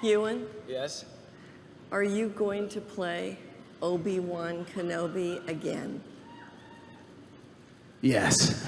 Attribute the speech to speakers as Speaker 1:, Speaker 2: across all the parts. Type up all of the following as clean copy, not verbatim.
Speaker 1: Ewan,
Speaker 2: Yes?
Speaker 1: are you going to play Obi-Wan Kenobi again?
Speaker 2: Yes.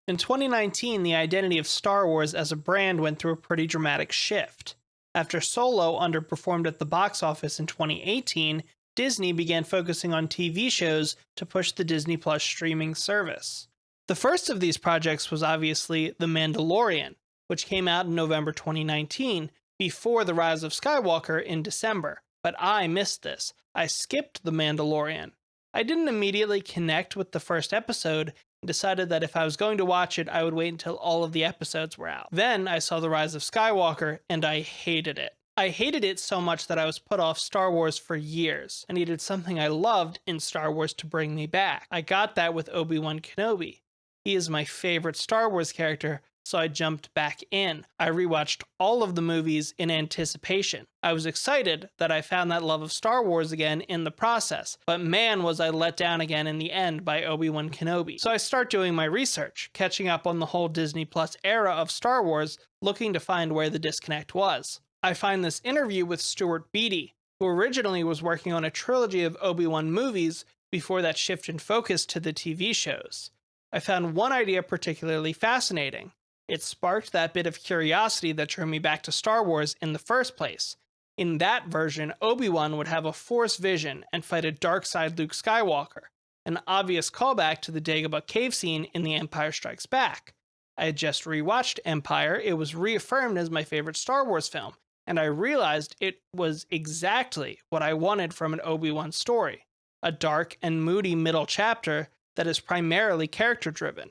Speaker 3: In 2019, the identity of Star Wars as a brand went through a pretty dramatic shift. After Solo underperformed at the box office in 2018, Disney began focusing on TV shows to push the Disney Plus streaming service. The first of these projects was obviously The Mandalorian, which came out in November 2019, before The Rise of Skywalker in December. But I missed this. I skipped The Mandalorian. I didn't immediately connect with the first episode and decided that if I was going to watch it, I would wait until all of the episodes were out. Then I saw The Rise of Skywalker, and I hated it. I hated it so much that I was put off Star Wars for years. I needed something I loved in Star Wars to bring me back. I got that with Obi-Wan Kenobi. He is my favorite Star Wars character, so I jumped back in. I rewatched all of the movies in anticipation. I was excited that I found that love of Star Wars again in the process, but man was I let down again in the end by Obi-Wan Kenobi. So I start doing my research, catching up on the whole Disney Plus era of Star Wars, looking to find where the disconnect was. I find this interview with Stuart Beattie, who originally was working on a trilogy of Obi-Wan movies before that shift in focus to the TV shows. I found one idea particularly fascinating. It sparked that bit of curiosity that drew me back to Star Wars in the first place. In that version, Obi-Wan would have a Force vision and fight a dark-side Luke Skywalker, an obvious callback to the Dagobah cave scene in The Empire Strikes Back. I had just rewatched Empire, it was reaffirmed as my favorite Star Wars film, and I realized it was exactly what I wanted from an Obi-Wan story, a dark and moody middle chapter that is primarily character-driven.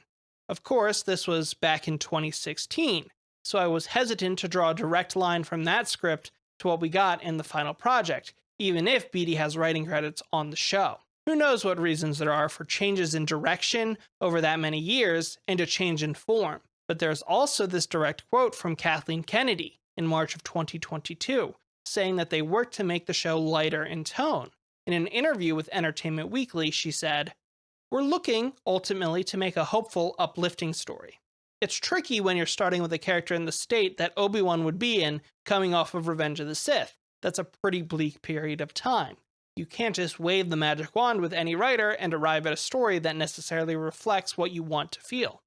Speaker 3: Of course, this was back in 2016, so I was hesitant to draw a direct line from that script to what we got in the final project, even if Beattie has writing credits on the show. Who knows what reasons there are for changes in direction over that many years and a change in form, but there's also this direct quote from Kathleen Kennedy in March of 2022, saying that they worked to make the show lighter in tone. In an interview with Entertainment Weekly, she said, "We're looking, ultimately, to make a hopeful, uplifting story. It's tricky when you're starting with a character in the state that Obi-Wan would be in coming off of Revenge of the Sith. That's a pretty bleak period of time. You can't just wave the magic wand with any writer and arrive at a story that necessarily reflects what you want to feel.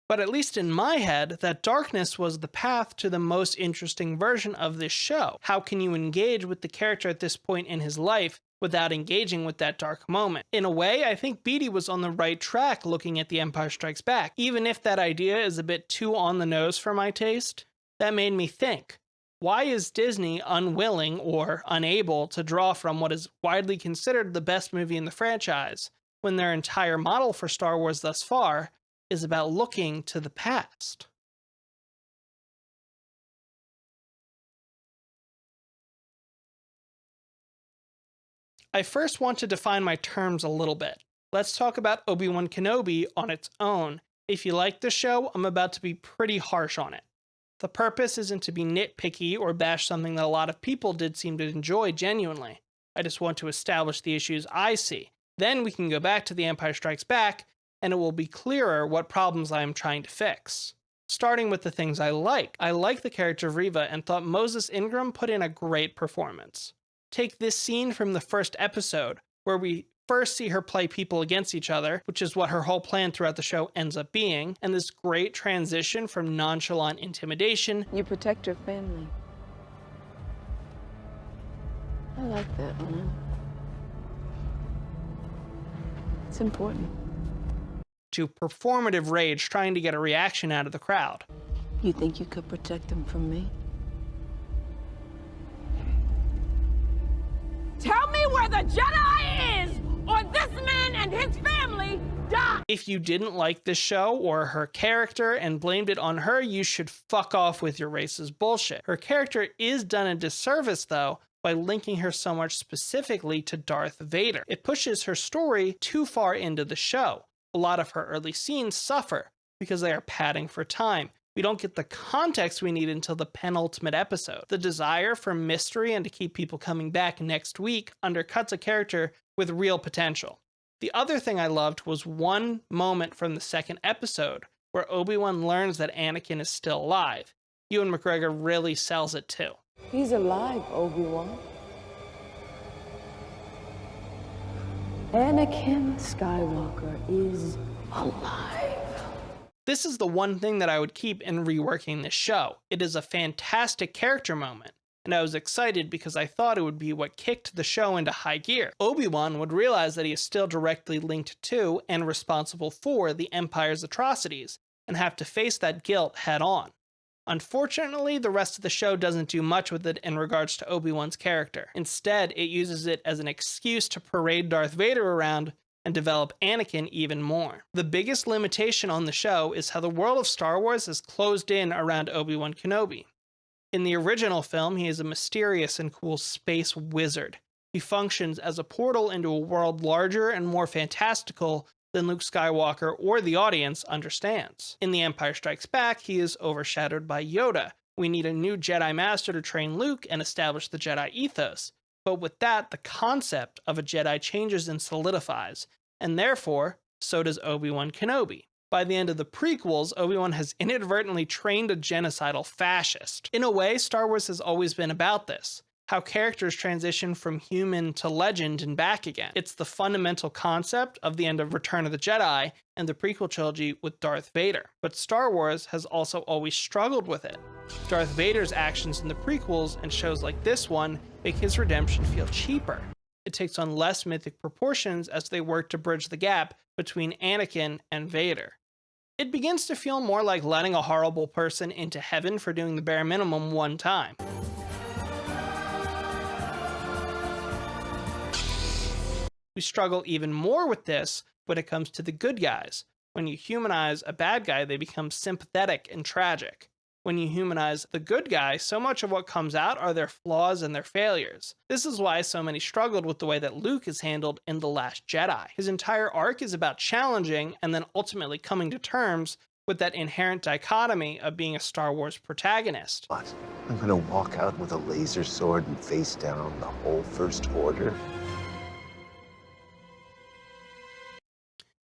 Speaker 3: But at least in my head, that darkness was the path to the most interesting version of this show. How can you engage with the character at this point in his life without engaging with that dark moment? In a way, I think Beattie was on the right track looking at The Empire Strikes Back, even if that idea is a bit too on the nose for my taste. That made me think, why is Disney unwilling or unable to draw from what is widely considered the best movie in the franchise, when their entire model for Star Wars thus far is about looking to the past? I first want to define my terms a little bit. Let's talk about Obi-Wan Kenobi on its own. If you like the show, I'm about to be pretty harsh on it. The purpose isn't to be nitpicky or bash something that a lot of people did seem to enjoy genuinely. I just want to establish the issues I see. Then we can go back to The Empire Strikes Back, and it will be clearer what problems I am trying to fix. Starting with the things I like. I like the character of Reva and thought Moses Ingram put in a great performance. Take this scene from the first episode, where we first see her play people against each other, which is what her whole plan throughout the show ends up being, and this great transition from nonchalant intimidation.
Speaker 4: You protect your family. I like that, man. It's important.
Speaker 3: To performative rage trying to get a reaction out of the crowd.
Speaker 4: You think you could protect them from me?
Speaker 5: Tell me where the Jedi is, or this man and his family die!
Speaker 3: If you didn't like this show or her character and blamed it on her, you should fuck off with your racist bullshit. Her character is done a disservice, though, by linking her so much specifically to Darth Vader. It pushes her story too far into the show. A lot of her early scenes suffer because they are padding for time. We don't get the context we need until the penultimate episode. The desire for mystery and to keep people coming back next week undercuts a character with real potential. The other thing I loved was one moment from the second episode where Obi-Wan learns that Anakin is still alive. Ewan McGregor really sells it too.
Speaker 4: He's alive, Obi-Wan. Anakin Skywalker is alive.
Speaker 3: This is the one thing that I would keep in reworking this show. It is a fantastic character moment, and I was excited because I thought it would be what kicked the show into high gear. Obi-Wan would realize that he is still directly linked to and responsible for the Empire's atrocities, and have to face that guilt head on. Unfortunately, the rest of the show doesn't do much with it in regards to Obi-Wan's character. Instead, it uses it as an excuse to parade Darth Vader around and develop Anakin even more. The biggest limitation on the show is how the world of Star Wars is closed in around Obi-Wan Kenobi. In the original film, he is a mysterious and cool space wizard. He functions as a portal into a world larger and more fantastical than Luke Skywalker or the audience understands. In The Empire Strikes Back, he is overshadowed by Yoda. We need a new Jedi Master to train Luke and establish the Jedi ethos. But with that, the concept of a Jedi changes and solidifies, and therefore, so does Obi-Wan Kenobi. By the end of the prequels, Obi-Wan has inadvertently trained a genocidal fascist. In a way, Star Wars has always been about this. How characters transition from human to legend and back again. It's the fundamental concept of the end of Return of the Jedi and the prequel trilogy with Darth Vader. But Star Wars has also always struggled with it. Darth Vader's actions in the prequels and shows like this one make his redemption feel cheaper. It takes on less mythic proportions as they work to bridge the gap between Anakin and Vader. It begins to feel more like letting a horrible person into heaven for doing the bare minimum one time. We struggle even more with this when it comes to the good guys. When you humanize a bad guy, they become sympathetic and tragic. When you humanize the good guy, so much of what comes out are their flaws and their failures. This is why so many struggled with the way that Luke is handled in The Last Jedi. His entire arc is about challenging and then ultimately coming to terms with that inherent dichotomy of being a Star Wars protagonist.
Speaker 2: What? I'm gonna walk out with a laser sword and face down the whole First Order?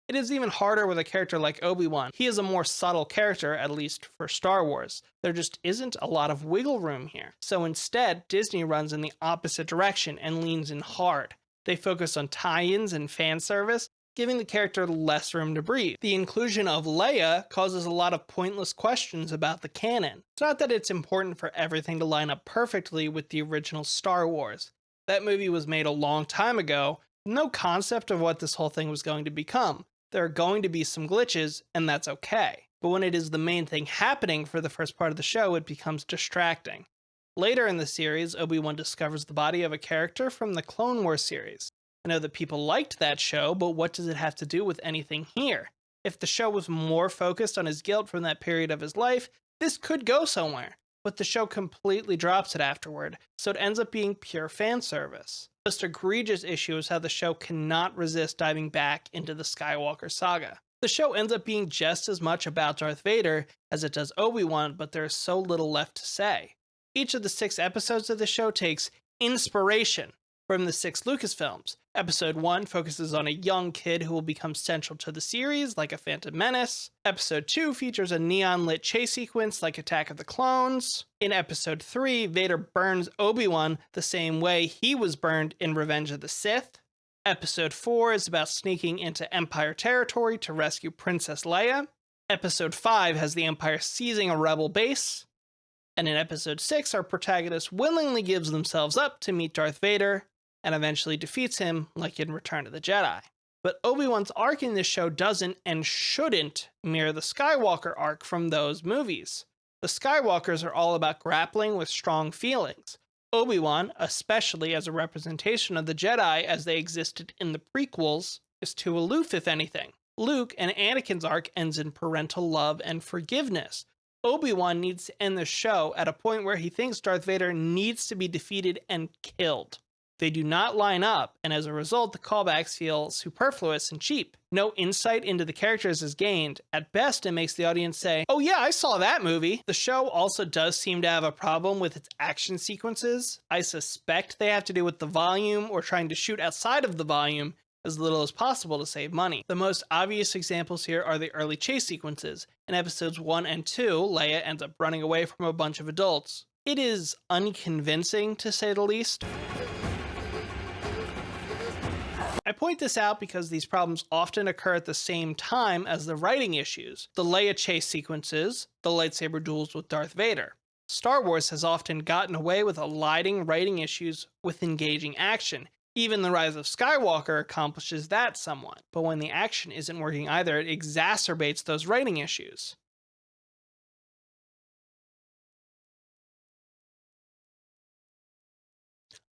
Speaker 3: It is even harder with a character like Obi-Wan. He is a more subtle character, at least for Star Wars. There just isn't a lot of wiggle room here. So instead, Disney runs in the opposite direction and leans in hard. They focus on tie-ins and fan service, giving the character less room to breathe. The inclusion of Leia causes a lot of pointless questions about the canon. It's not that it's important for everything to line up perfectly with the original Star Wars. That movie was made a long time ago, no concept of what this whole thing was going to become. There are going to be some glitches, and that's okay. But when it is the main thing happening for the first part of the show, it becomes distracting. Later in the series, Obi-Wan discovers the body of a character from the Clone Wars series. I know that people liked that show, but what does it have to do with anything here? If the show was more focused on his guilt from that period of his life, this could go somewhere. But the show completely drops it afterward, so it ends up being pure fan service. The most egregious issue is how the show cannot resist diving back into the Skywalker saga. The show ends up being just as much about Darth Vader as it does Obi-Wan, but there is so little left to say. Each of the 6 episodes of the show takes inspiration from the 6 Lucasfilms. Episode 1 focuses on a young kid who will become central to the series, like a Phantom Menace. Episode 2 features a neon-lit chase sequence like Attack of the Clones. In Episode 3, Vader burns Obi-Wan the same way he was burned in Revenge of the Sith. Episode 4 is about sneaking into Empire territory to rescue Princess Leia. Episode 5 has the Empire seizing a rebel base. And in Episode 6, our protagonist willingly gives themselves up to meet Darth Vader, and eventually defeats him, like in Return of the Jedi. But Obi-Wan's arc in this show doesn't and shouldn't mirror the Skywalker arc from those movies. The Skywalkers are all about grappling with strong feelings. Obi-Wan, especially as a representation of the Jedi as they existed in the prequels, is too aloof if anything. Luke and Anakin's arc ends in parental love and forgiveness. Obi-Wan needs to end the show at a point where he thinks Darth Vader needs to be defeated and killed. They do not line up, and as a result, the callbacks feel superfluous and cheap. No insight into the characters is gained. At best, it makes the audience say, "Oh yeah, I saw that movie." The show also does seem to have a problem with its action sequences. I suspect they have to do with the volume or trying to shoot outside of the volume, as little as possible to save money. The most obvious examples here are the early chase sequences. In episodes 1 and 2, Leia ends up running away from a bunch of adults. It is unconvincing, to say the least. I point this out because these problems often occur at the same time as the writing issues. The Leia chase sequences, the lightsaber duels with Darth Vader. Star Wars has often gotten away with eliding writing issues with engaging action. Even The Rise of Skywalker accomplishes that somewhat, but when the action isn't working either, it exacerbates those writing issues.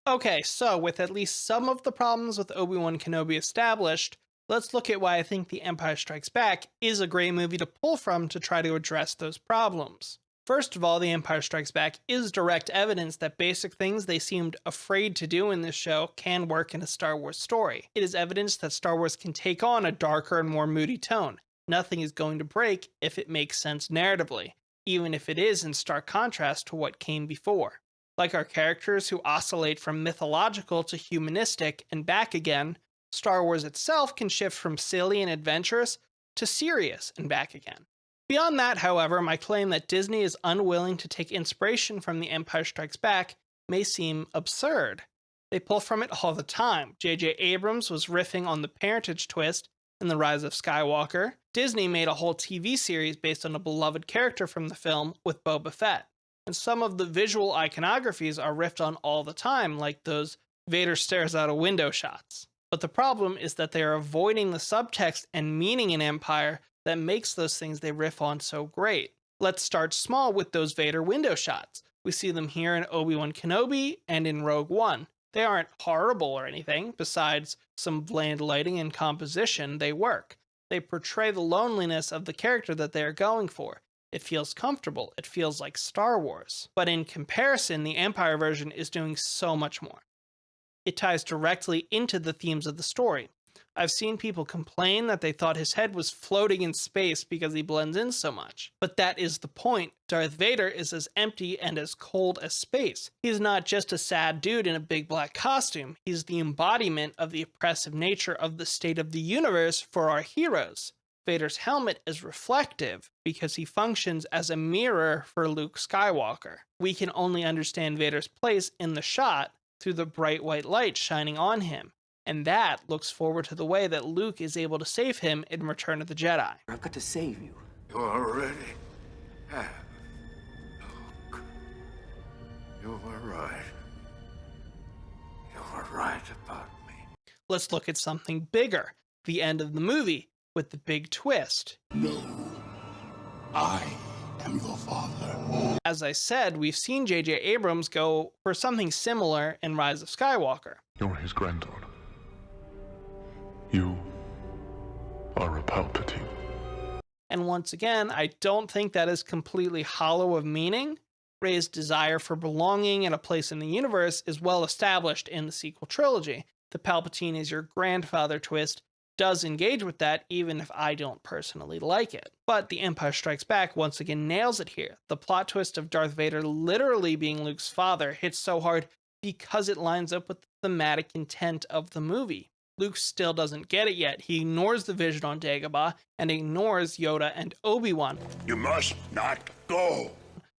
Speaker 3: Okay, so with at least some of the problems with Obi-Wan Kenobi established, let's look at why I think The Empire Strikes Back is a great movie to pull from to try to address those problems. First of all, The Empire Strikes Back is direct evidence that basic things they seemed afraid to do in this show can work in a Star Wars story. It is evidence that Star Wars can take on a darker and more moody tone. Nothing is going to break if it makes sense narratively, even if it is in stark contrast to what came before. Like our characters who oscillate from mythological to humanistic and back again, Star Wars itself can shift from silly and adventurous to serious and back again. Beyond that, however, my claim that Disney is unwilling to take inspiration from The Empire Strikes Back may seem absurd. They pull from it all the time. J.J. Abrams was riffing on the parentage twist in The Rise of Skywalker. Disney made a whole TV series based on a beloved character from the film with Boba Fett. And some of the visual iconographies are riffed on all the time, like those Vader stares out a window shots. But the problem is that they are avoiding the subtext and meaning in Empire that makes those things they riff on so great. Let's start small with those Vader window shots. We see them here in Obi-Wan Kenobi and in Rogue One. They aren't horrible or anything, besides some bland lighting and composition, they work. They portray the loneliness of the character that they are going for. It feels comfortable, it feels like Star Wars. But in comparison, the Empire version is doing so much more. It ties directly into the themes of the story. I've seen people complain that they thought his head was floating in space because he blends in so much. But that is the point. Darth Vader is as empty and as cold as space. He's not just a sad dude in a big black costume. He's the embodiment of the oppressive nature of the state of the universe for our heroes. Vader's helmet is reflective because he functions as a mirror for Luke Skywalker. We can only understand Vader's place in the shot through the bright white light shining on him. And that looks forward to the way that Luke is able to save him in Return of the Jedi.
Speaker 6: I've got to save you.
Speaker 7: You already have. Luke. You were right. You were right about me.
Speaker 3: Let's look at something bigger. The end of the movie, with the big twist.
Speaker 8: No, I am your father.
Speaker 3: As I said, we've seen J.J. Abrams go for something similar in Rise of Skywalker.
Speaker 8: You're his granddaughter. You are a Palpatine.
Speaker 3: And once again, I don't think that is completely hollow of meaning. Rey's desire for belonging and a place in the universe is well established in the sequel trilogy. The Palpatine is your grandfather twist does engage with that, even if I don't personally like it. But The Empire Strikes Back once again nails it here. The plot twist of Darth Vader literally being Luke's father hits so hard because it lines up with the thematic intent of the movie. Luke still doesn't get it yet. He ignores the vision on Dagobah and ignores Yoda and Obi-Wan.
Speaker 7: You must not go.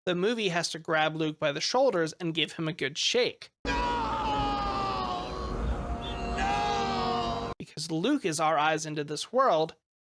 Speaker 3: The movie has to grab Luke by the shoulders and give him a good shake. Because Luke is our eyes into this world,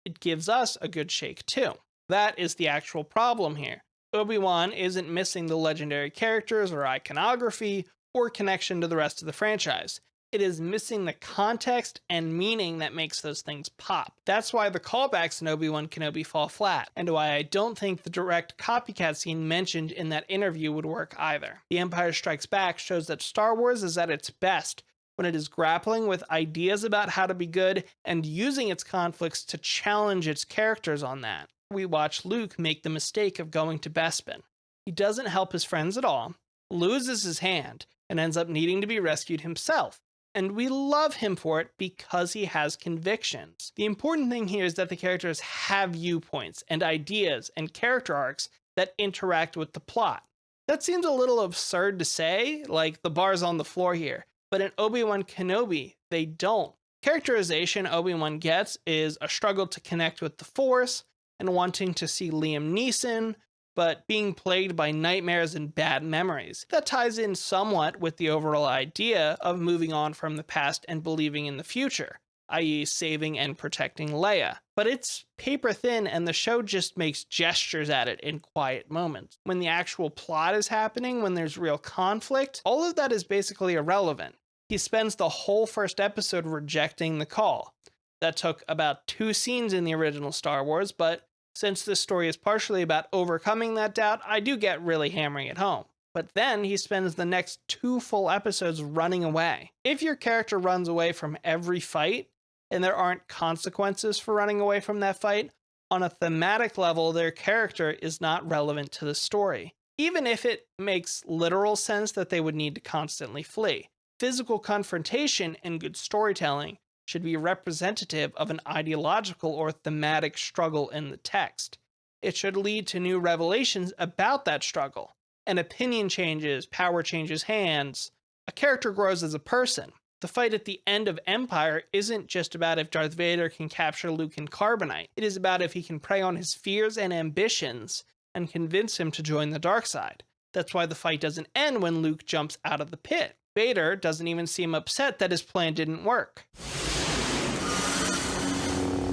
Speaker 3: it gives us a good shake too. That is the actual problem here. Obi-Wan isn't missing the legendary characters or iconography or connection to the rest of the franchise. It is missing the context and meaning that makes those things pop. That's why the callbacks in Obi-Wan Kenobi fall flat, and why I don't think the direct copycat scene mentioned in that interview would work either. The Empire Strikes Back shows that Star Wars is at its best when it is grappling with ideas about how to be good and using its conflicts to challenge its characters on that. We watch Luke make the mistake of going to Bespin. He doesn't help his friends at all, loses his hand, and ends up needing to be rescued himself. And we love him for it because he has convictions. The important thing here is that the characters have viewpoints and ideas and character arcs that interact with the plot. That seems a little absurd to say, like the bar's on the floor here. But in Obi-Wan Kenobi, they don't. Characterization Obi-Wan gets is a struggle to connect with the Force and wanting to see Liam Neeson, but being plagued by nightmares and bad memories. That ties in somewhat with the overall idea of moving on from the past and believing in the future, i.e. saving and protecting Leia. But it's paper thin and the show just makes gestures at it in quiet moments. When the actual plot is happening, when there's real conflict, all of that is basically irrelevant. He spends the whole first episode rejecting the call. That took about 2 scenes in the original Star Wars, but since this story is partially about overcoming that doubt, I do get really hammering it home. But then he spends the next 2 full episodes running away. If your character runs away from every fight, and there aren't consequences for running away from that fight, on a thematic level, their character is not relevant to the story. Even if it makes literal sense that they would need to constantly flee. Physical confrontation and good storytelling should be representative of an ideological or thematic struggle in the text. It should lead to new revelations about that struggle. An opinion changes, power changes hands, a character grows as a person. The fight at the end of Empire isn't just about if Darth Vader can capture Luke in carbonite. It is about if he can prey on his fears and ambitions and convince him to join the dark side. That's why the fight doesn't end when Luke jumps out of the pit. Vader doesn't even seem upset that his plan didn't work.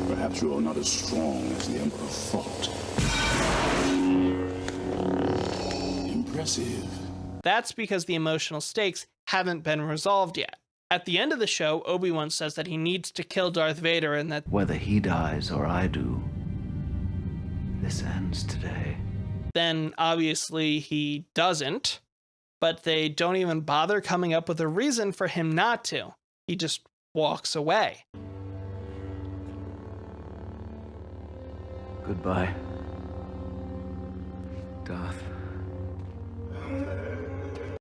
Speaker 8: Perhaps you are not as strong as the Emperor thought. Impressive.
Speaker 3: That's because the emotional stakes haven't been resolved yet. At the end of the show, Obi-Wan says that he needs to kill Darth Vader and that
Speaker 2: Whether he dies or I do, this ends today.
Speaker 3: then obviously he doesn't, but they don't even bother coming up with a reason for him not to. He just walks away.
Speaker 2: Goodbye, Darth.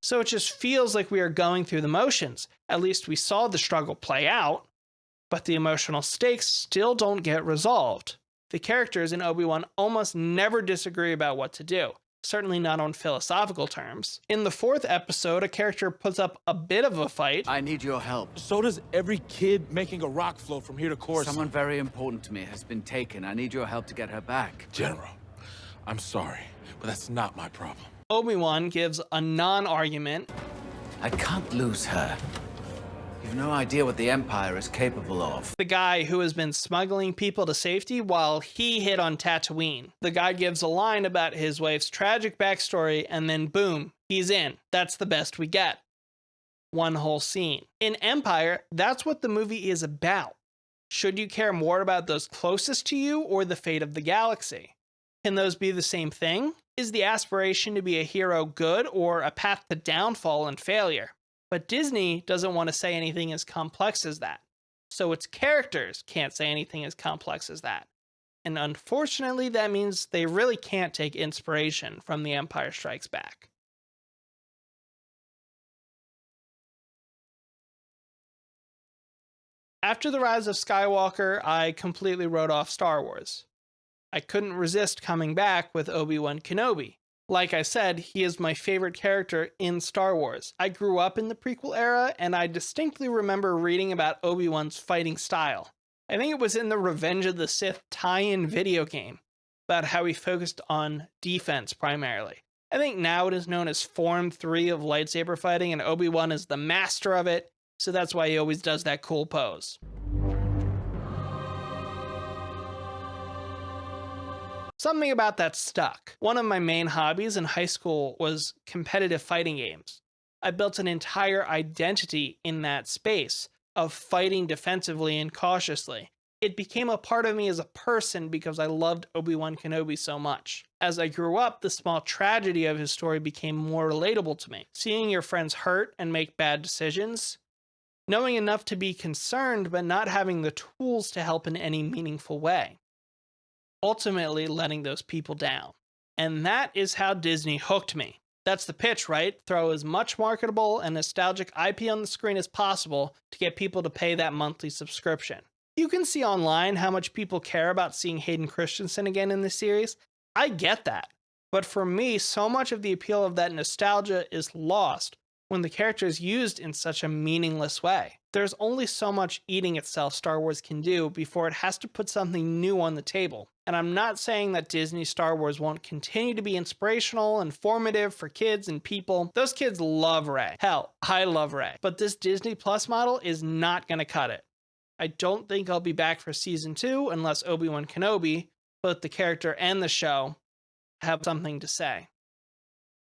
Speaker 3: So it just feels like we are going through the motions. At least we saw the struggle play out, but the emotional stakes still don't get resolved. The characters in Obi-Wan almost never disagree about what to do, certainly not on philosophical terms. In the 4th episode, a character puts up a bit of a fight.
Speaker 6: I need your help.
Speaker 9: So does every kid making a rock flow from here to Coruscant.
Speaker 6: Someone very important to me has been taken. I need your help to get her back.
Speaker 9: General, I'm sorry, but that's not my problem.
Speaker 3: Obi-Wan gives a non-argument.
Speaker 6: I can't lose her. You've no idea what the Empire is capable of.
Speaker 3: The guy who has been smuggling people to safety while he hid on Tatooine. The guy gives a line about his wife's tragic backstory, and then boom, he's in. That's the best we get. One whole scene. In Empire, that's what the movie is about. Should you care more about those closest to you or the fate of the galaxy? Can those be the same thing? Is the aspiration to be a hero good or a path to downfall and failure? But Disney doesn't want to say anything as complex as that. So its characters can't say anything as complex as that. And unfortunately, that means they really can't take inspiration from The Empire Strikes Back. After The Rise of Skywalker, I completely wrote off Star Wars. I couldn't resist coming back with Obi-Wan Kenobi. Like I said, he is my favorite character in Star Wars. I grew up in the prequel era, and I distinctly remember reading about Obi-Wan's fighting style. I think it was in the Revenge of the Sith tie-in video game, about how he focused on defense primarily. I think now it is known as Form 3 of lightsaber fighting, and Obi-Wan is the master of it, so that's why he always does that cool pose. Something about that stuck. One of my main hobbies in high school was competitive fighting games. I built an entire identity in that space of fighting defensively and cautiously. It became a part of me as a person because I loved Obi-Wan Kenobi so much. As I grew up, the small tragedy of his story became more relatable to me. Seeing your friends hurt and make bad decisions, knowing enough to be concerned but not having the tools to help in any meaningful way. Ultimately letting those people down. And that is how Disney hooked me. That's the pitch, right? Throw as much marketable and nostalgic IP on the screen as possible to get people to pay that monthly subscription. You can see online how much people care about seeing Hayden Christensen again in the series. I get that. But for me, so much of the appeal of that nostalgia is lost when the character is used in such a meaningless way. There's only so much eating itself Star Wars can do before it has to put something new on the table. And I'm not saying that Disney Star Wars won't continue to be inspirational and formative for kids and people. Those kids love Rey. Hell, I love Rey. But this Disney Plus model is not going to cut it. I don't think I'll be back for season 2 unless Obi-Wan Kenobi, both the character and the show, have something to say.